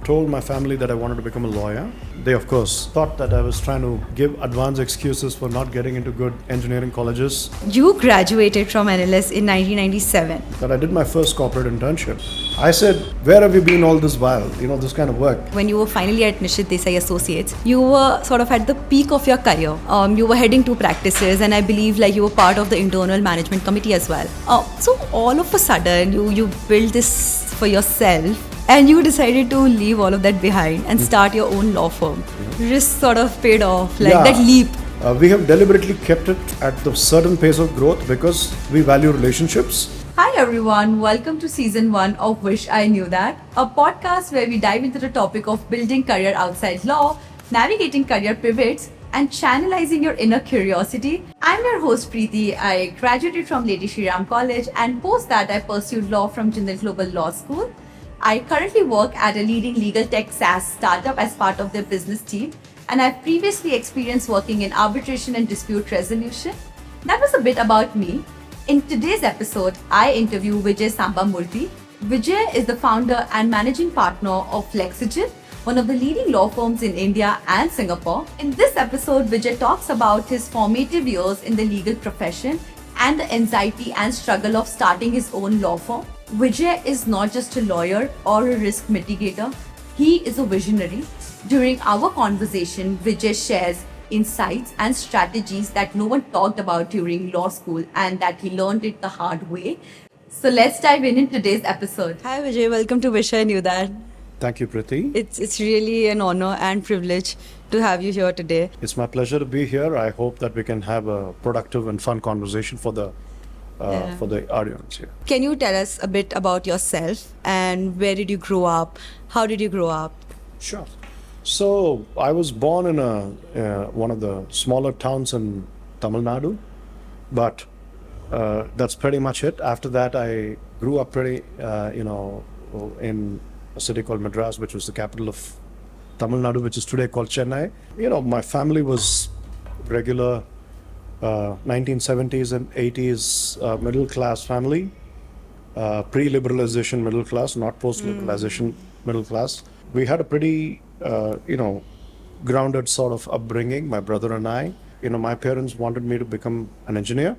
told my family that I wanted to become a lawyer, they of course thought that I was trying to give advance excuses for not getting into good engineering colleges. You graduated from NLS in 1997. That I did my first corporate internship. I said, where have you been all this while? This kind of work. When you were finally at Nishit Desai Associates, you were sort of at the peak of your career. You were heading to practices, and I believe you were part of the internal management committee as well. So all of a sudden, you built this for yourself, and you decided to leave all of that behind and start your own law firm. Risk sort of paid off, that leap. We have deliberately kept it at the certain pace of growth because we value relationships. Hi everyone, welcome to season 1 of Wish I Knew That, a podcast where we dive into the topic of building career outside law, navigating career pivots, and channelizing your inner curiosity. I'm your host Preeti. I graduated from Lady Shri Ram College, and post that I pursued law from Jindal Global Law School. I currently work at a leading legal tech SaaS startup as part of their business team, and I've previously experienced working in arbitration and dispute resolution. That was a bit about me. In today's episode, I interview Vijay Sambamurthi. Vijay is the founder and managing partner of Lexygen, one of the leading law firms in India and Singapore. In this episode, Vijay talks about his formative years in the legal profession and the anxiety and struggle of starting his own law firm. Vijay is not just a lawyer or a risk mitigator, he is a visionary. During our conversation, Vijay shares insights and strategies that no one talked about during law school and that he learned it the hard way. So let's dive in today's episode. Hi Vijay, welcome to Wish I Knew That. Thank you, Preeti. It's really an honor and privilege to have you here today. It's my pleasure to be here. I hope that we can have a productive and fun conversation for the audience here. Can you tell us a bit about yourself and where did you grow up? How did you grow up? Sure. So I was born in one of the smaller towns in Tamil Nadu, but that's pretty much it. After that, I grew up in a city called Madras, which was the capital of Tamil Nadu, which is today called Chennai. My family was regular 1970s and 80s middle class family, pre-liberalization middle class, not post-liberalization middle class. We had a pretty grounded sort of upbringing, my brother and I. My parents wanted me to become an engineer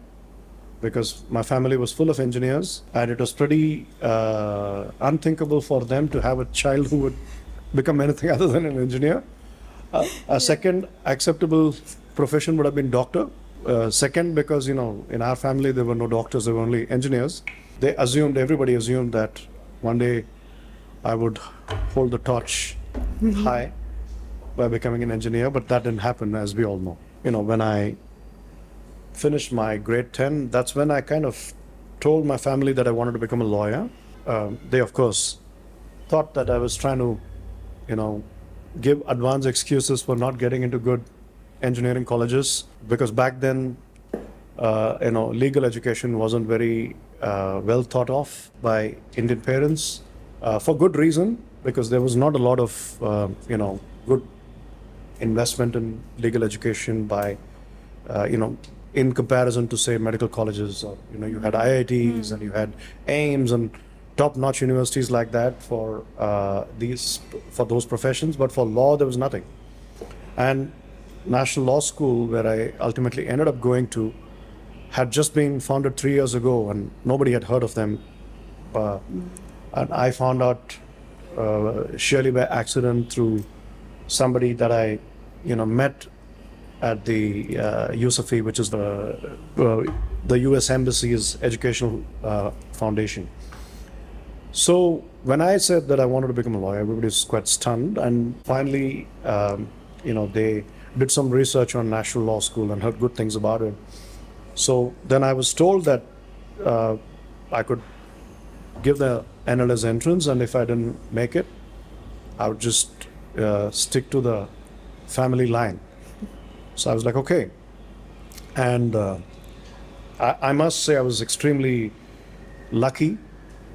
because my family was full of engineers, and it was pretty unthinkable for them to have a child who would become anything other than an engineer. A second acceptable profession would have been doctor. Second, because in our family there were no doctors, there were only engineers. Everybody assumed that one day I would hold the torch high by becoming an engineer, but that didn't happen, as we all know. When I finished my grade 10, that's when I kind of told my family that I wanted to become a lawyer. They, of course, thought that I was trying to, give advance excuses for not getting into good engineering colleges, because back then, legal education wasn't very well thought of by Indian parents. For good reason, because there was not a lot of good investment in legal education by in comparison to say medical colleges, or you had IITs and you had AIMS and top-notch universities like that for those professions, but for law there was nothing. And National Law School, where I ultimately ended up going to, had just been founded 3 years ago, and nobody had heard of them. And I found out surely by accident through somebody that I, met at the USAFE, which is the U.S. Embassy's educational foundation. So when I said that I wanted to become a lawyer, everybody was quite stunned. And finally, they did some research on National Law School and heard good things about it. So then I was told that I could give the NLS entrance, and if I didn't make it, I would just stick to the family line. So I was like, okay. And I must say I was extremely lucky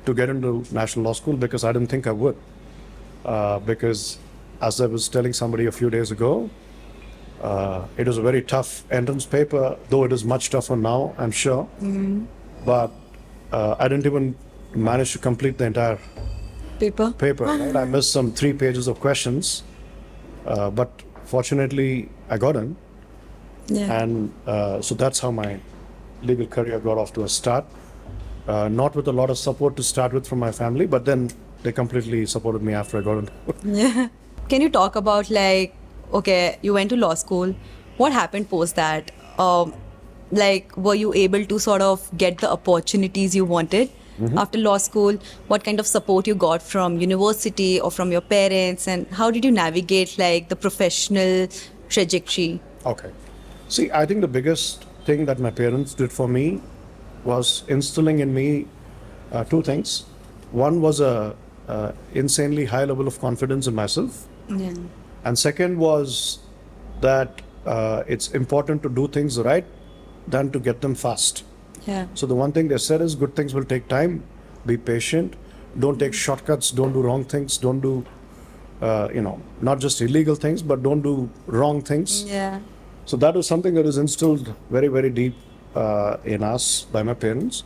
to get into National Law School, because I didn't think I would. Because as I was telling somebody a few days ago, it was a very tough entrance paper, though it is much tougher now, I'm sure. But I didn't even manage to complete the entire paper, right? I missed some 3 pages of questions, but fortunately I got in. Yeah. And so that's how my legal career got off to a start. Not with a lot of support to start with from my family, but then they completely supported me after I got in. Yeah. Can you talk about like, okay, you went to law school. What happened post that? Like, were you able to sort of get the opportunities you wanted after law school? What kind of support you got from university or from your parents? And how did you navigate like the professional trajectory? Okay. See, I think the biggest thing that my parents did for me was instilling in me 2 things. One was a insanely high level of confidence in myself, Yeah. and second was that it's important to do things right than to get them fast. Yeah. So the one thing they said is good things will take time. Be patient. Don't take shortcuts. Don't do wrong things. Don't do, not just illegal things, but don't do wrong things. Yeah. So that was something that was instilled very, very deep in us by my parents.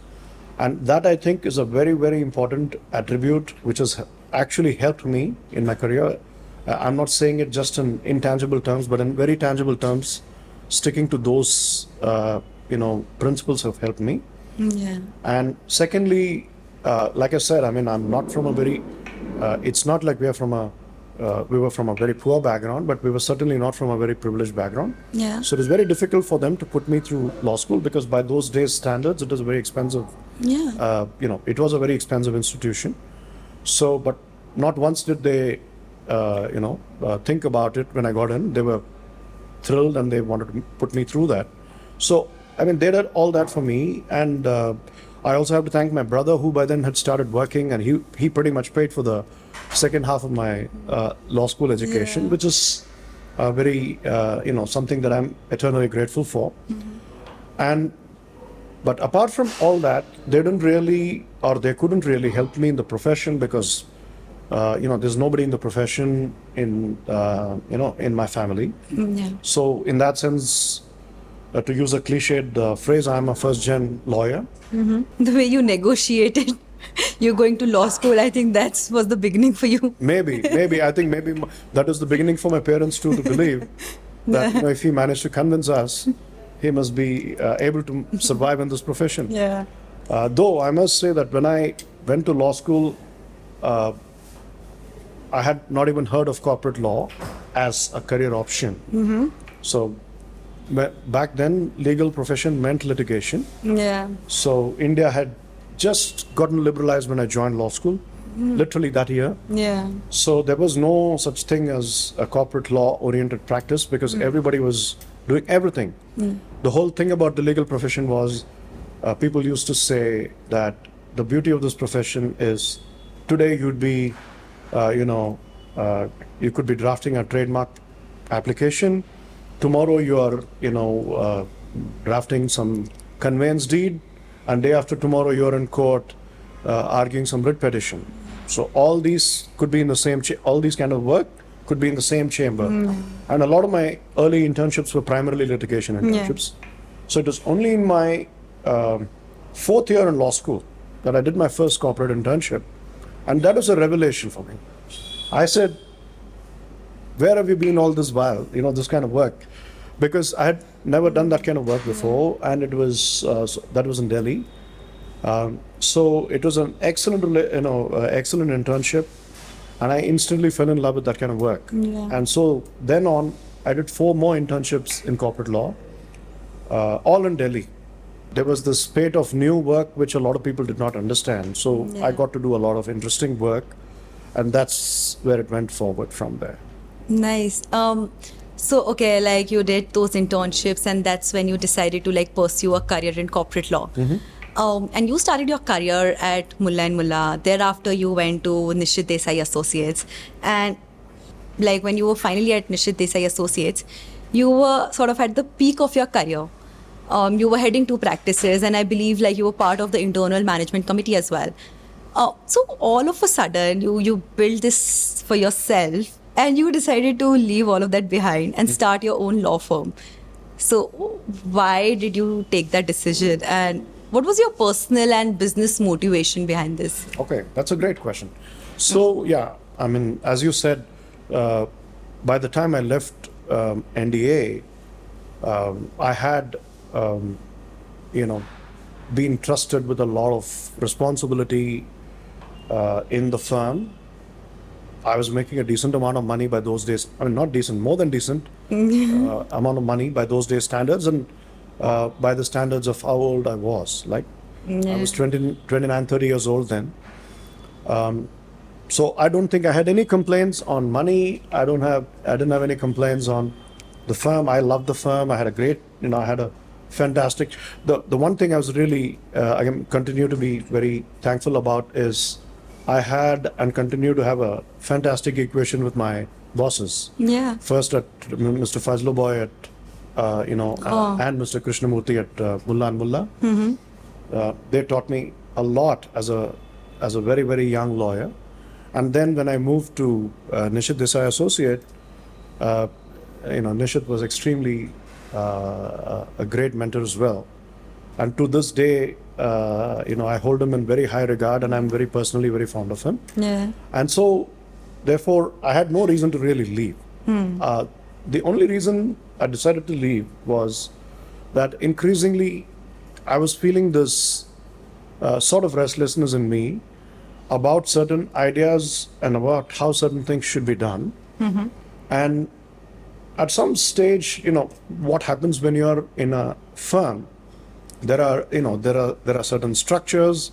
And that I think is a very, very important attribute which has actually helped me in my career. I'm not saying it just in intangible terms, but in very tangible terms. Sticking to those, principles have helped me. Yeah. And secondly, like I said, I mean, I'm not from a very, it's not like we were from a very poor background, but we were certainly not from a very privileged background. Yeah. So it was very difficult for them to put me through law school because by those days standards, it was very expensive. Yeah. It was a very expensive institution. So, but not once did they, think about it when I got in. They were thrilled and they wanted to put me through that. So, I mean, they did all that for me. And I also have to thank my brother who by then had started working, and he pretty much paid for the second half of my law school education, which is very, something that I'm eternally grateful for. But apart from all that, they didn't really, or they couldn't really help me in the profession because, there's nobody in the profession in my family. Yeah. So in that sense, to use a cliched phrase, I'm a first-gen lawyer. The way you negotiated, you're going to law school, I think that was the beginning for you. Maybe. I think maybe that was the beginning for my parents too, to believe that if he managed to convince us, he must be able to survive in this profession. Yeah. Though I must say that when I went to law school, I had not even heard of corporate law as a career option. So back then, legal profession meant litigation. Yeah. So India had just gotten liberalized when I joined law school, literally that year. Yeah. So there was no such thing as a corporate law oriented practice because everybody was doing everything. The whole thing about the legal profession was people used to say that the beauty of this profession is today you'd be, you could be drafting a trademark application. Tomorrow you are, drafting some conveyance deed, and day after tomorrow you are in court arguing some writ petition. So all these could be in the same, all these kind of work could be in the same chamber. And a lot of my early internships were primarily litigation internships. So it was only in my 4th year in law school that I did my first corporate internship. And that was a revelation for me. I said, where have you been all this while? This kind of work. Because I had never done that kind of work before, and it was that was in Delhi. So it was an excellent, excellent internship, and I instantly fell in love with that kind of work. Yeah. And so then on, I did 4 more internships in corporate law, all in Delhi. There was this spate of new work which a lot of people did not understand. So I got to do a lot of interesting work, and that's where it went forward from there. Nice. So, okay, like you did those internships and that's when you decided to like pursue a career in corporate law. And you started your career at Mullah & Mullah. Thereafter, you went to Nishit Desai Associates. And like when you were finally at Nishit Desai Associates, you were sort of at the peak of your career. You were heading 2 practices, and I believe like you were part of the internal management committee as well. So all of a sudden, you built this for yourself, and you decided to leave all of that behind and start your own law firm. So why did you take that decision, and what was your personal and business motivation behind this? Okay, that's a great question. So yeah, I mean, as you said, by the time I left NDA, I had, you know, been trusted with a lot of responsibility in the firm. I was making a decent amount of money by those days. I mean, not decent, more than decent amount of money by those days standards, and by the standards of how old I was. Like, I was 20, 29, 30 years old then. So I don't think I had any complaints on money. I didn't have any complaints on the firm. I loved the firm. I had a great, I had a fantastic. The one thing I was really, I can continue to be very thankful about is I had and continue to have a fantastic equation with my bosses. Yeah. First at Mr. Fazlo Boy at, and Mr. Krishnamurthy at Mullah and Mullah. They taught me a lot as a very, very young lawyer. And then when I moved to Nishit Desai Associate, Nishit was extremely a great mentor as well. And to this day, I hold him in very high regard, and I'm very personally very fond of him. Yeah. And so, therefore, I had no reason to really leave. The only reason I decided to leave was that increasingly I was feeling this sort of restlessness in me about certain ideas and about how certain things should be done. And at some stage, what happens when you're in a firm, there are certain structures,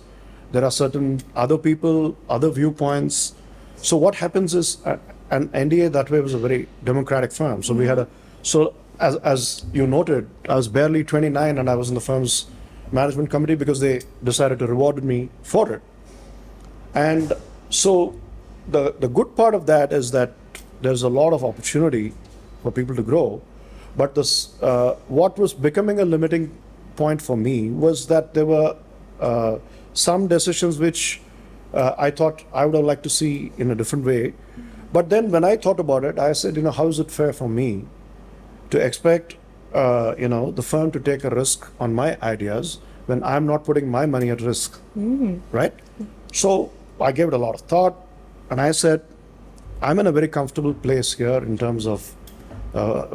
there are certain other people, other viewpoints. So what happens is, and NDA that way was a very democratic firm. So we had as you noted, I was barely 29 and I was in the firm's management committee because they decided to reward me for it. And so the good part of that is that there's a lot of opportunity for people to grow. But this, what was becoming a limiting point for me was that there were some decisions which I thought I would have liked to see in a different way. But then when I thought about it, I said, how is it fair for me to expect, the firm to take a risk on my ideas when I'm not putting my money at risk, right? So I gave it a lot of thought, and I said, I'm in a very comfortable place here in terms of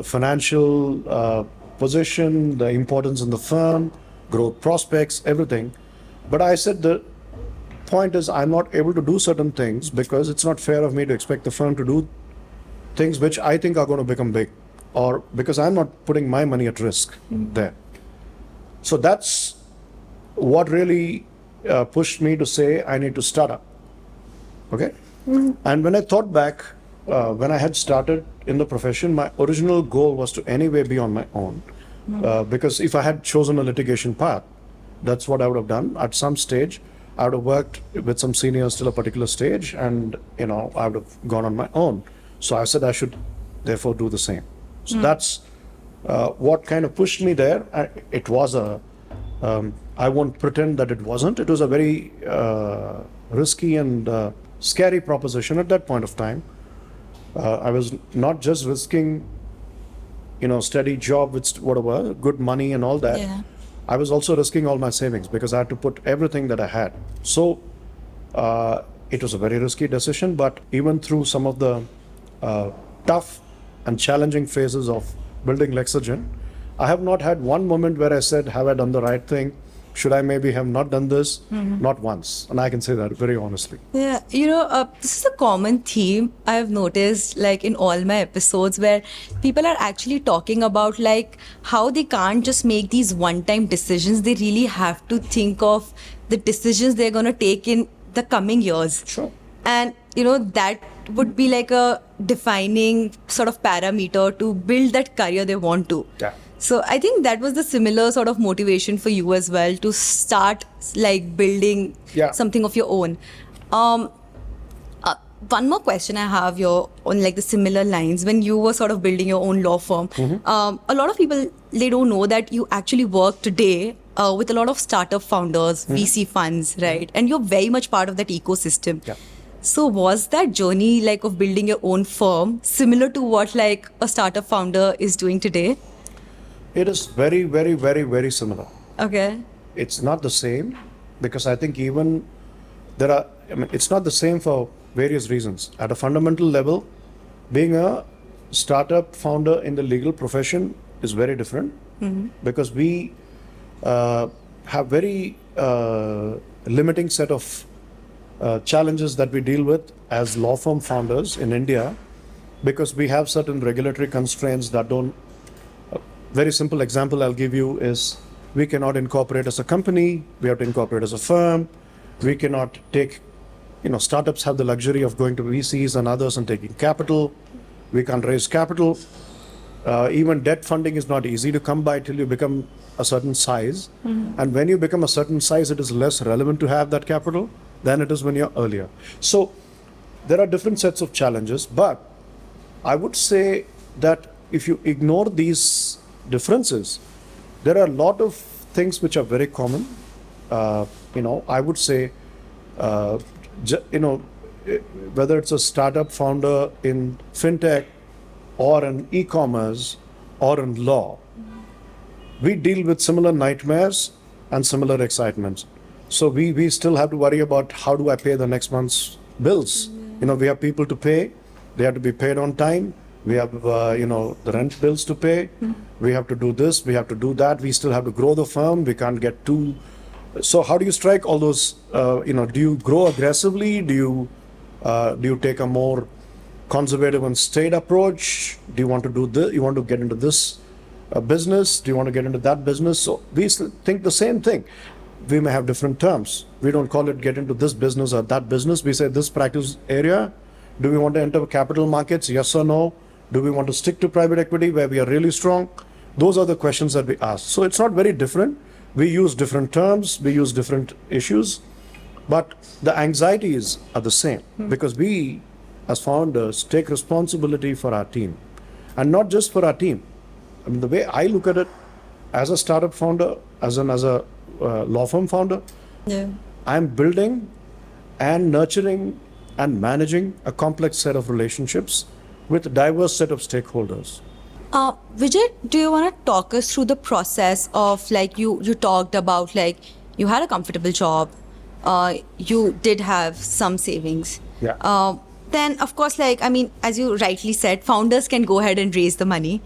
financial position, the importance in the firm, growth prospects, everything. But I said the point is I'm not able to do certain things because it's not fair of me to expect the firm to do things which I think are going to become big, or because I'm not putting my money at risk there. So that's what really pushed me to say I need to start up. Okay? And when I thought back, when I had started in the profession, my original goal was to anyway be on my own. Because if I had chosen a litigation path, that's what I would have done. At some stage, I would have worked with some seniors till a particular stage, and I would have gone on my own. So I said I should therefore do the same. So that's what kind of pushed me there. It was I won't pretend that it wasn't. It was a very risky and scary proposition at that point of time. I was not just risking, steady job with whatever, good money and all that. Yeah. I was also risking all my savings because I had to put everything that I had. So it was a very risky decision, but even through some of the tough and challenging phases of building Lexygen, I have not had one moment where I said, have I done the right thing? Should I maybe have not done this? Not once. And I can say that very honestly. Yeah, this is a common theme I have noticed, like in all my episodes, where people are actually talking about like how they can't just make these one-time decisions. They really have to think of the decisions they're going to take in the coming years. Sure. And, that would be like a defining sort of parameter to build that career they want to. Yeah. So I think that was the similar sort of motivation for you as well to start like building something of your own. One more question I have here on like the similar lines. When you were sort of building your own law firm, a lot of people, they don't know that you actually work today with a lot of startup founders, VC funds, right? And you're very much part of that ecosystem. Yeah. So was that journey like of building your own firm similar to what like a startup founder is doing today? It is very, very, very, very similar. Okay. It's not the same because I think even it's not the same for various reasons. At a fundamental level, being a startup founder in the legal profession is very different because we have very limiting set of challenges that we deal with as law firm founders in India because we have certain regulatory constraints that don't. A very simple example I'll give you is we cannot incorporate as a company, we have to incorporate as a firm, we cannot take, startups have the luxury of going to VCs and others and taking capital, we can't raise capital. Even debt funding is not easy to come by till you become a certain size. And when you become a certain size, it is less relevant to have that capital than it is when you're earlier. So there are different sets of challenges, but I would say that if you ignore these differences, there are a lot of things which are very common. I would say, whether it's a startup founder in fintech or in e-commerce or in law, we deal with similar nightmares and similar excitements. So we still have to worry about how do I pay the next month's bills. We have people to pay, they have to be paid on time. We have, the rent bills to pay. We have to do this, we have to do that. We still have to grow the firm. We can't get too. So how do you strike all those, do you grow aggressively? Do you take a more conservative and staid approach? Do you want to do this? You want to get into this business? Do you want to get into that business? So we think the same thing. We may have different terms. We don't call it get into this business or that business. We say this practice area. Do we want to enter capital markets? Yes or no? Do we want to stick to private equity where we are really strong? Those are the questions that we ask. So it's not very different. We use different terms, we use different issues, but the anxieties are the same because we as founders take responsibility for our team and not just for our team. I mean, the way I look at it as a startup founder, as a law firm founder, I'm building and nurturing and managing a complex set of relationships with a diverse set of stakeholders. Vijay, do you want to talk us through the process of you talked about you had a comfortable job, you did have some savings. Yeah. Then of course, as you rightly said, founders can go ahead and raise the money.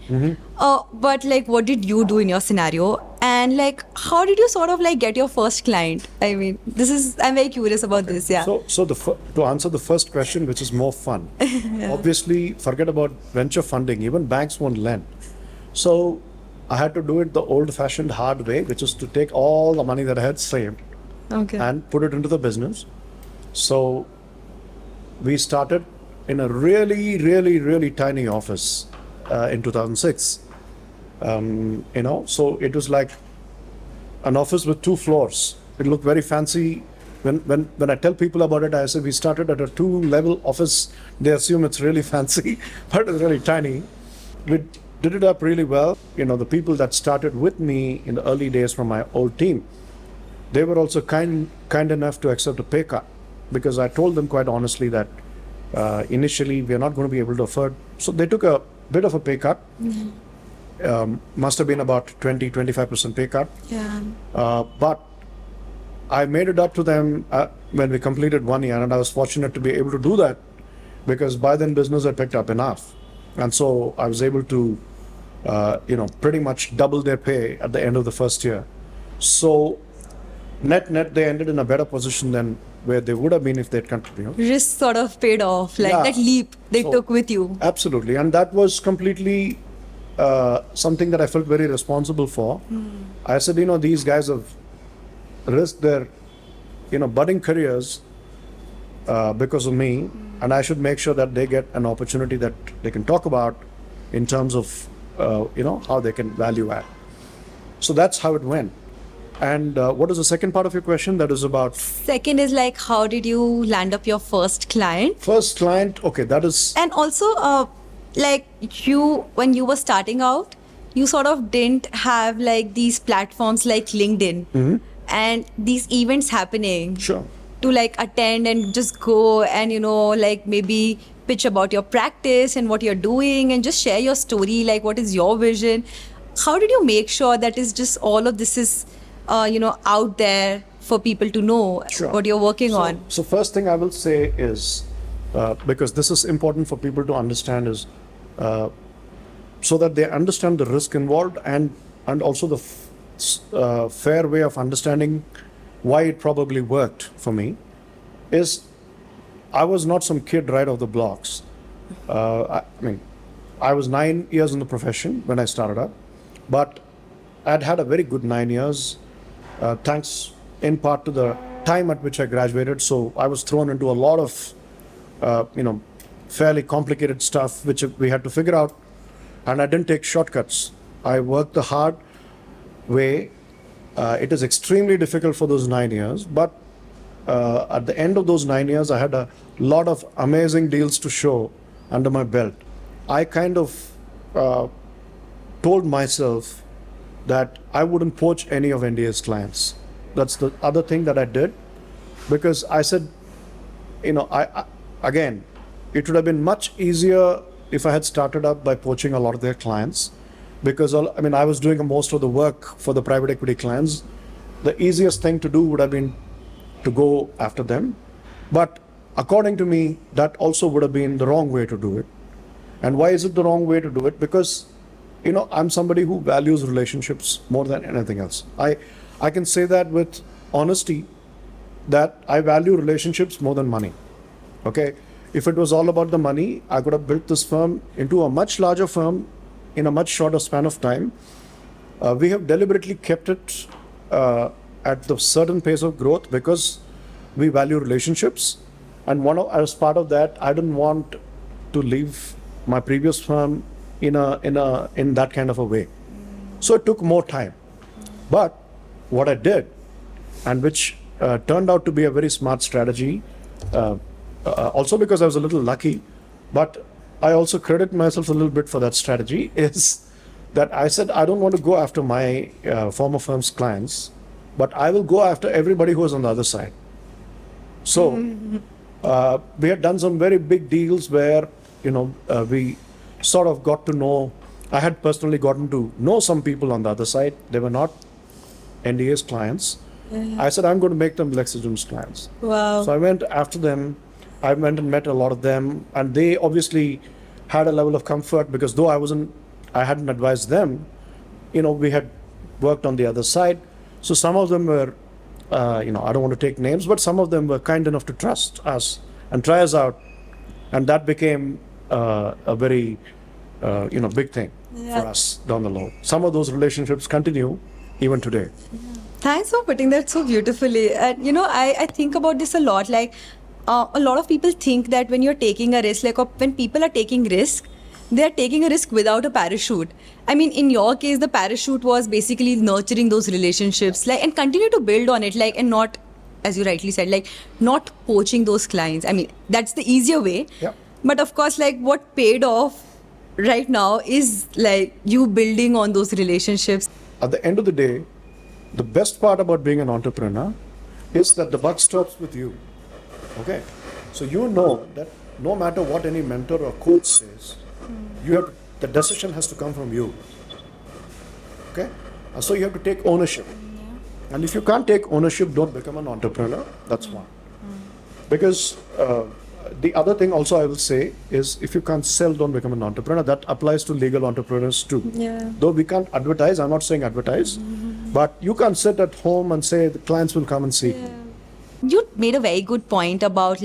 But what did you do in your scenario? And how did you sort of get your first client? I mean, I'm very curious about this. Yeah. So to answer the first question, which is more fun, obviously forget about venture funding. Even banks won't lend. So I had to do it the old-fashioned hard way, which is to take all the money that I had saved and put it into the business. So we started in a really, really, really tiny office in 2006. So it was like an office with 2 floors. It looked very fancy. When I tell people about it, I say we started at a 2-level office. They assume it's really fancy, but it's really tiny. We did it up really well. The people that started with me in the early days from my old team, they were also kind enough to accept a pay cut because I told them quite honestly that initially we are not going to be able to afford. So they took a bit of a pay cut. Must have been about 20-25% pay cut. But I made it up to them when we completed 1 year, and I was fortunate to be able to do that because by then business had picked up enough. And so I was able to, pretty much double their pay at the end of the first year. So net, they ended in a better position than where they would have been if they'd continued. Risk sort of paid off, that leap they took with you. Absolutely. And that was completely something that I felt very responsible for. I said, these guys have risked their, budding careers because of me, and I should make sure that they get an opportunity that they can talk about in terms of, how they can value add. So that's how it went. And what is the second part of your question? That is about... Second is how did you land up your first client? First client, okay, that is... And also, when you were starting out, you sort of didn't have these platforms like LinkedIn and these events happening. Sure. To attend and just go and, maybe pitch about your practice and what you're doing and just share your story, what is your vision. How did you make sure that is just all of this is, out there for people to know what you're working on? So first thing I will say is because this is important for people to understand, is so that they understand the risk involved, and also the fair way of understanding why it probably worked for me, is I was not some kid right off the blocks. I mean, I was 9 years in the profession when I started up, but I'd had a very good 9 years, thanks in part to the time at which I graduated. So I was thrown into a lot of, fairly complicated stuff which we had to figure out, and I didn't take shortcuts. I worked the hard way. It is extremely difficult for those 9 years, but at the end of those 9 years, I had a lot of amazing deals to show under my belt. I kind of told myself that I wouldn't poach any of NDA's clients. That's the other thing that I did, because I said, again, it would have been much easier if I had started up by poaching a lot of their clients, because I was doing most of the work for the private equity clients. The easiest thing to do would have been to go after them. But according to me, that also would have been the wrong way to do it. And why is it the wrong way to do it? Because, I'm somebody who values relationships more than anything else. I can say that with honesty, that I value relationships more than money. Okay? If it was all about the money, I could have built this firm into a much larger firm in a much shorter span of time. We have deliberately kept it at the certain pace of growth because we value relationships. And as part of that, I didn't want to leave my previous firm in that kind of a way. So it took more time. But what I did, and which turned out to be a very smart strategy, also because I was a little lucky, but I also credit myself a little bit for that strategy, is that I said, I don't want to go after my former firm's clients, but I will go after everybody who is on the other side. So we had done some very big deals where, we sort of got to know, I had personally gotten to know some people on the other side. They were not NDA's clients. I said, I'm going to make them Lexygen's clients. Wow. So I went after them. I went and met a lot of them, and they obviously had a level of comfort, because though I hadn't advised them, we had worked on the other side. So some of them were, I don't want to take names, but some of them were kind enough to trust us and try us out. And that became a very, big thing for us down the road. Some of those relationships continue even today. Thanks for putting that so beautifully. And I think about this a lot. Like, a lot of people think that when you're taking a risk, or when people are taking risk, they're taking a risk without a parachute. I mean, in your case, the parachute was basically nurturing those relationships, and continue to build on it, and not, as you rightly said, not poaching those clients. I mean, that's the easier way. Yeah. But of course, what paid off right now is you building on those relationships. At the end of the day, the best part about being an entrepreneur is that the buck stops with you. Okay? So you know that no matter what any mentor or coach says, the decision has to come from you. Okay? So you have to take ownership. And if you can't take ownership, don't become an entrepreneur. That's one. Because the other thing also I will say is, if you can't sell, don't become an entrepreneur. That applies to legal entrepreneurs too. Yeah. Though we can't advertise, I'm not saying advertise, but you can't sit at home and say the clients will come and see. Yeah. You made a very good point about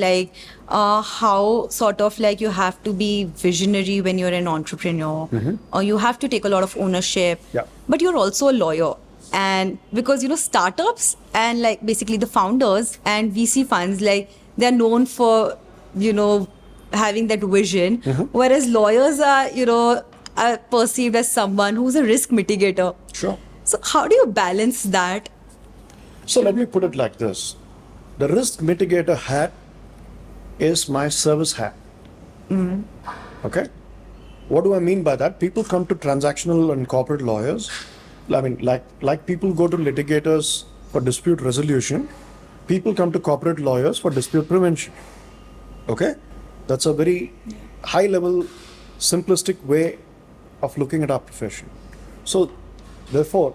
how sort of you have to be visionary when you're an entrepreneur, or you have to take a lot of ownership. Yeah. But you're also a lawyer, and because startups and basically the founders and VC funds, they're known for having that vision, whereas lawyers are perceived as someone who's a risk mitigator. Sure. So how do you balance that? So let me put it like this. The risk mitigator hat is my service hat. Okay? What do I mean by that? People come to transactional and corporate lawyers. I mean, like people go to litigators for dispute resolution, people come to corporate lawyers for dispute prevention. Okay? That's a very high level, simplistic way of looking at our profession. So, therefore,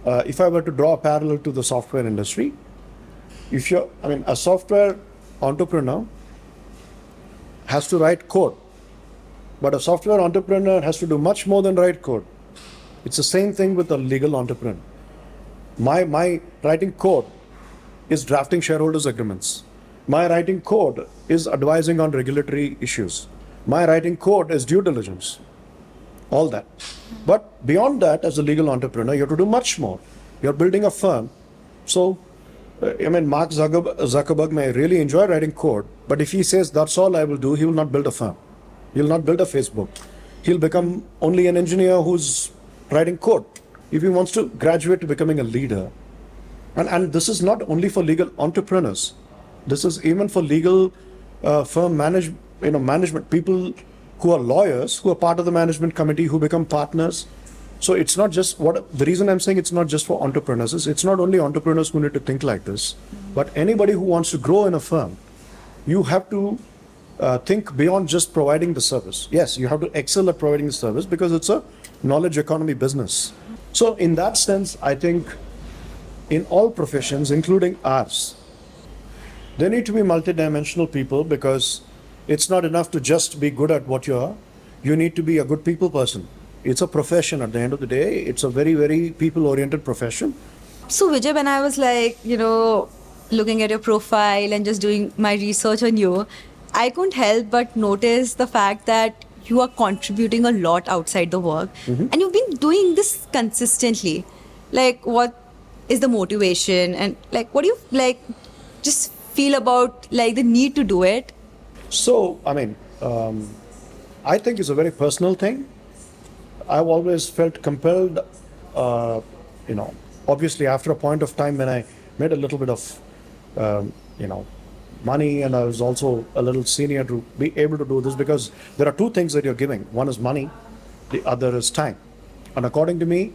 if I were to draw a parallel to the software industry, a software entrepreneur has to write code. But a software entrepreneur has to do much more than write code. It's the same thing with a legal entrepreneur. My writing code is drafting shareholders' agreements. My writing code is advising on regulatory issues. My writing code is due diligence. All that. But beyond that, as a legal entrepreneur, you have to do much more. You're building a firm. So, Mark Zuckerberg may really enjoy writing code, but if he says that's all I will do, he will not build a firm. He'll not build a Facebook. He'll become only an engineer who's writing code. If he wants to graduate to becoming a leader, and this is not only for legal entrepreneurs, this is even for legal firm management people who are lawyers, who are part of the management committee, who become partners. So it's not just the reason I'm saying it's not just for entrepreneurs is it's not only entrepreneurs who need to think like this, but anybody who wants to grow in a firm, you have to think beyond just providing the service. Yes, you have to excel at providing the service because it's a knowledge economy business. So in that sense, I think in all professions, including ours, there need to be multidimensional people because it's not enough to just be good at what you are. You need to be a good people person. It's a profession at the end of the day. It's a very, very people-oriented profession. So Vijay, when I was looking at your profile and just doing my research on you, I couldn't help but notice the fact that you are contributing a lot outside the work. And you've been doing this consistently. What is the motivation and what do you just feel about the need to do it? So, I think it's a very personal thing. I've always felt compelled, obviously after a point of time when I made a little bit of, money and I was also a little senior to be able to do this because there are two things that you're giving. One is money, the other is time. And according to me,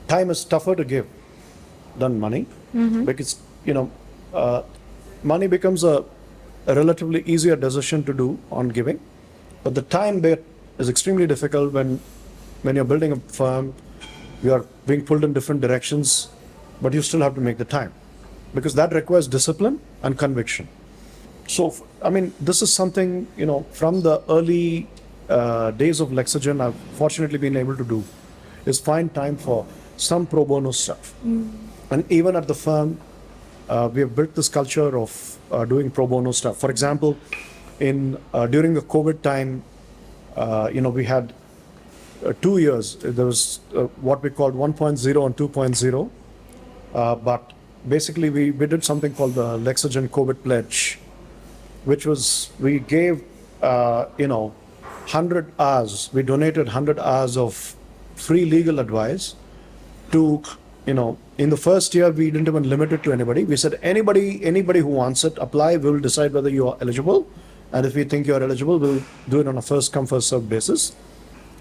time is tougher to give than money because, money becomes a relatively easier decision to do on giving. But the time bit is extremely difficult when you're building a firm, you are being pulled in different directions, but you still have to make the time because that requires discipline and conviction. So, this is something, from the early days of Lexygen, I've fortunately been able to do, is find time for some pro bono stuff. And even at the firm, we have built this culture of doing pro bono stuff. For example, during the COVID time, we had 2 years. There was what we called 1.0 and 2.0. But basically, we did something called the Lexygen COVID Pledge, which was we gave 100 hours. We donated 100 hours of free legal advice to in the first year we didn't even limit it to anybody. We said anybody who wants it, apply. We'll decide whether you are eligible, and if we think you're eligible, we'll do it on a first come first served basis.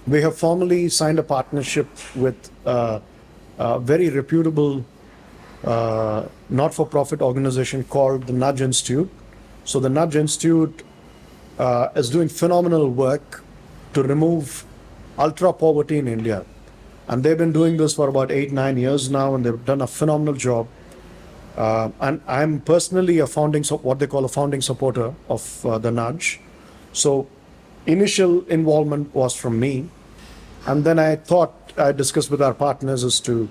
We have formally signed a partnership with a very reputable not-for-profit organization called the Nudge Institute. So the Nudge Institute is doing phenomenal work to remove ultra poverty in India. And they've been doing this for about 8-9 years now, and they've done a phenomenal job. And I'm personally what they call a founding supporter of the Nudge. So initial involvement was from me. And then I discussed with our partners as to,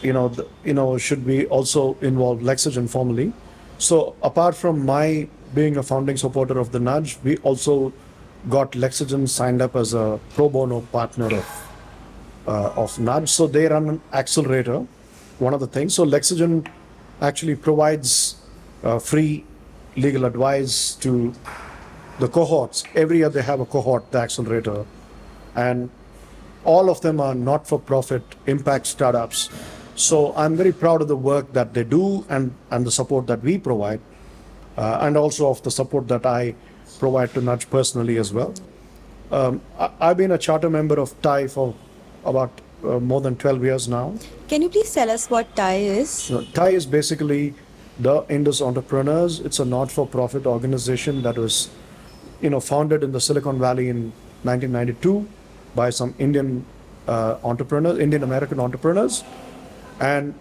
should we also involve Lexygen formally? So apart from my being a founding supporter of the Nudge, we also got Lexygen signed up as a pro bono partner of Nudge. So they run an accelerator, one of the things. So Lexygen actually provides free legal advice to the cohorts. Every year they have a cohort, the accelerator, and all of them are not-for-profit impact startups. So I'm very proud of the work that they do and the support that we provide, and also of the support that I provide to Nudge personally as well. I've been a charter member of TIE for about more than 12 years now. Can you please tell us what TIE is? So, TIE is basically the Indus Entrepreneurs. It's a not-for-profit organization that was, founded in the Silicon Valley in 1992 by some Indian entrepreneurs, Indian American entrepreneurs, and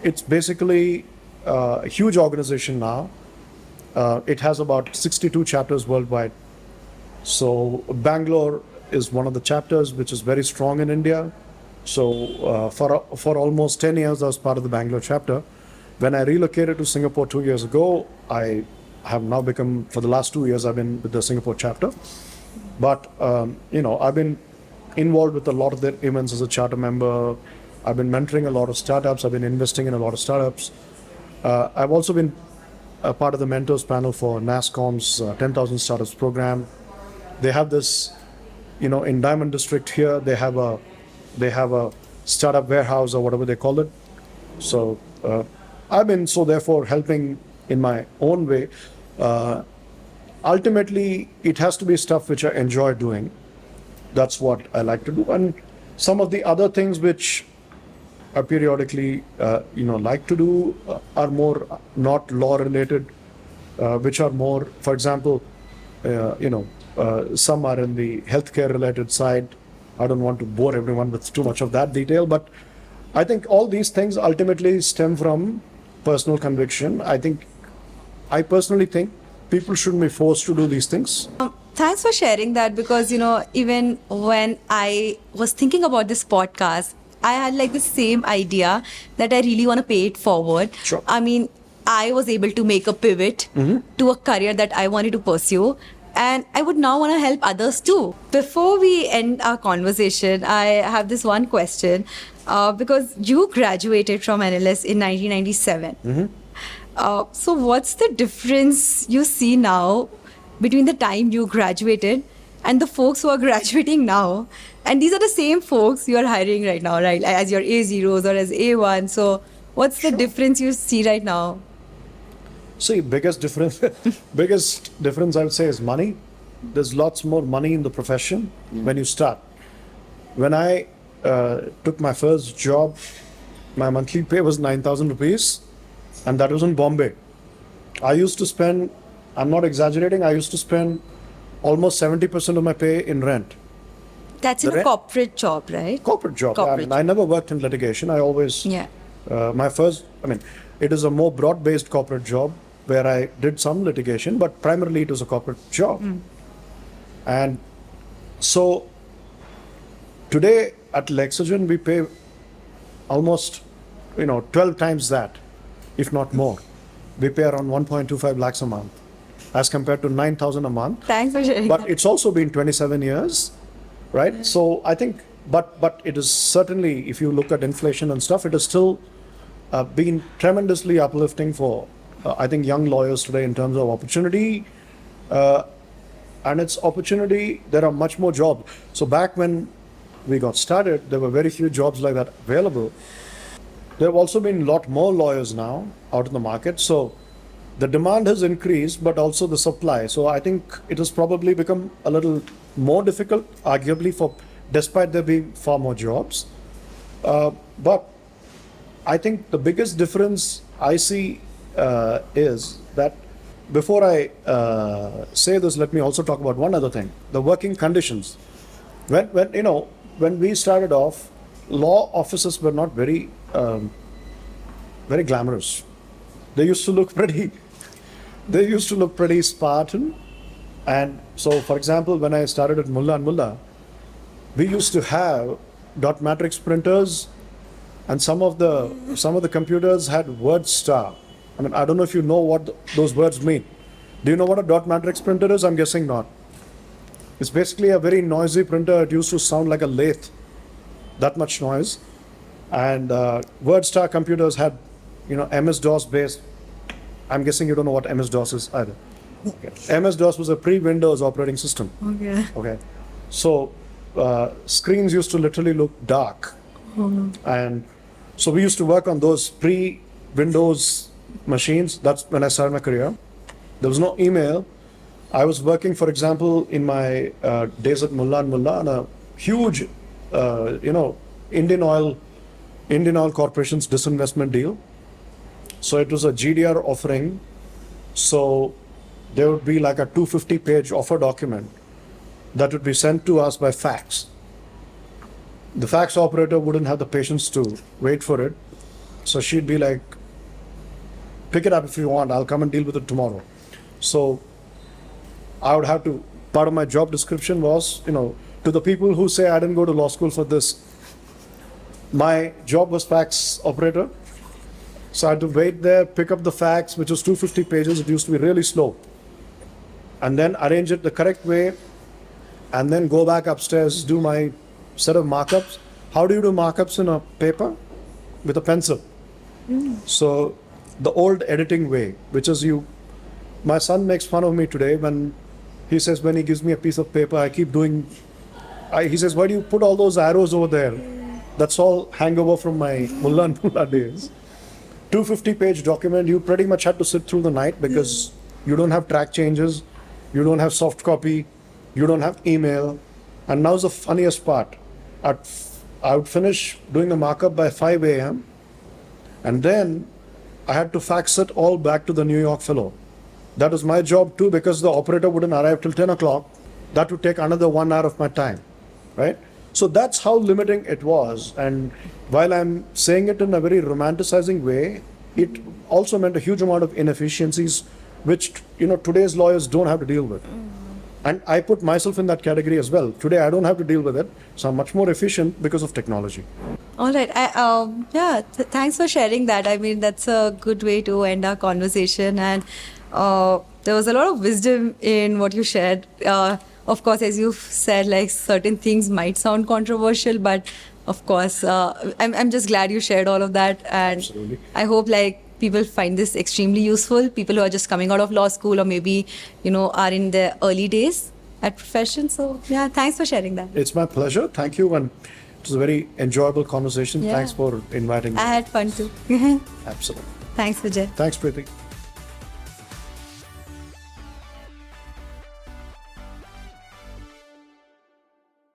it's basically a huge organization now. It has about 62 chapters worldwide, So Bangalore is one of the chapters which is very strong in India. So for almost 10 years, I was part of the Bangalore chapter. When I relocated to Singapore 2 years ago, I have now become, for the last 2 years, I've been with the Singapore chapter. But, I've been involved with a lot of their events as a charter member. I've been mentoring a lot of startups. I've been investing in a lot of startups. I've also been a part of the mentors panel for NASSCOM's 10,000 Startups program. They have this, in Diamond District here, they have a startup warehouse or whatever they call it. So I've been therefore helping in my own way. Ultimately, it has to be stuff which I enjoy doing. That's what I like to do. And some of the other things which I periodically, like to do are more not law related, which are more, for example, some are in the healthcare related side. I don't want to bore everyone with too much of that detail, but I think all these things ultimately stem from personal conviction. I personally think people shouldn't be forced to do these things. Thanks for sharing that, because, even when I was thinking about this podcast, I had like the same idea that I really want to pay it forward. Sure. I mean, I was able to make a pivot to a career that I wanted to pursue. And I would now want to help others too. Before we end our conversation, I have this one question. Because you graduated from NLS in 1997. So what's the difference you see now between the time you graduated and the folks who are graduating now? And these are the same folks you are hiring right now, right? As your A0s or as A1. So what's the difference you see right now? See, biggest difference I would say is money. There's lots more money in the profession when you start. When I took my first job, my monthly pay was 9,000 rupees, and that was in Bombay. I used to spend, I'm not exaggerating, I used to spend almost 70% of my pay in rent. That's in a corporate job, right? Corporate job. Corporate I never worked in litigation. I always, it is a more broad-based corporate job where I did some litigation, but primarily it was a corporate job. And so today at Lexygen, we pay almost, 12 times that, if not more. We pay around 1.25 lakhs a month as compared to 9,000 a month. Thanks for sharing. But it's also been 27 years, right? So I think, but it is certainly, if you look at inflation and stuff, it has still been tremendously uplifting for, I think, young lawyers today in terms of opportunity. And it's opportunity, there are much more jobs. So back when we got started, there were very few jobs like that available. There have also been a lot more lawyers now out in the market. So the demand has increased, but also the supply. So I think it has probably become a little more difficult, arguably, despite there being far more jobs. But I think the biggest difference I see is that before I say this, let me also talk about one other thing: the working conditions. When we started off, law offices were not very glamorous. They used to look pretty Spartan. And so, for example, when I started at Mullah and Mullah, we used to have dot matrix printers, and some of the computers had word star. I mean, I don't know if you know what those words mean. Do you know what a dot matrix printer is? I'm guessing not. It's basically a very noisy printer. It used to sound like a lathe, that much noise. And word star computers had, MS-DOS based. I'm guessing you don't know what MS-DOS is either. Okay. MS-DOS was a pre-Windows operating system. Okay. So screens used to literally look dark. And so we used to work on those pre-Windows machines. That's when I started my career. There was no email. I was working, for example, in my days at Mullah and Mullah on a huge, Indian Oil Corporation's disinvestment deal. So it was a GDR offering. So there would be like a 250-page offer document that would be sent to us by fax. The fax operator wouldn't have the patience to wait for it. So she'd be like, pick it up if you want, I'll come and deal with it tomorrow. So I would have to part of my job description was, to the people who say I didn't go to law school for this, my job was fax operator. So I had to wait there, pick up the fax, which was 250 pages. It used to be really slow. And then arrange it the correct way, and then go back upstairs, do my set of markups. How do you do markups in a paper? With a pencil. So the old editing way, which is my son makes fun of me today when he says, when he gives me a piece of paper, I keep doing, he says, why do you put all those arrows over there? That's all hangover from my Mullah and Mullah days. 250-page document, you pretty much had to sit through the night because you don't have track changes, you don't have soft copy, you don't have email. And now's the funniest part. I would finish doing the markup by 5 a.m. and then I had to fax it all back to the New York fellow. That was my job too, because the operator wouldn't arrive till 10 o'clock. That would take another 1 hour of my time, right? So that's how limiting it was. And while I'm saying it in a very romanticizing way, it also meant a huge amount of inefficiencies, which today's lawyers don't have to deal with. And I put myself in that category as well. Today I don't have to deal with it, so I'm much more efficient because of technology. All right. Thanks for sharing that. I mean, that's a good way to end our conversation. And there was a lot of wisdom in what you shared. Of course, as you've said, like certain things might sound controversial, but of course, I'm just glad you shared all of that. And Absolutely. I hope people find this extremely useful. People who are just coming out of law school or maybe, are in their early days at profession. So yeah, thanks for sharing that. It's my pleasure. Thank you. And it was a very enjoyable conversation. Yeah. Thanks for inviting me. I had fun too. Absolutely. Thanks, Vijay. Thanks, Preeti.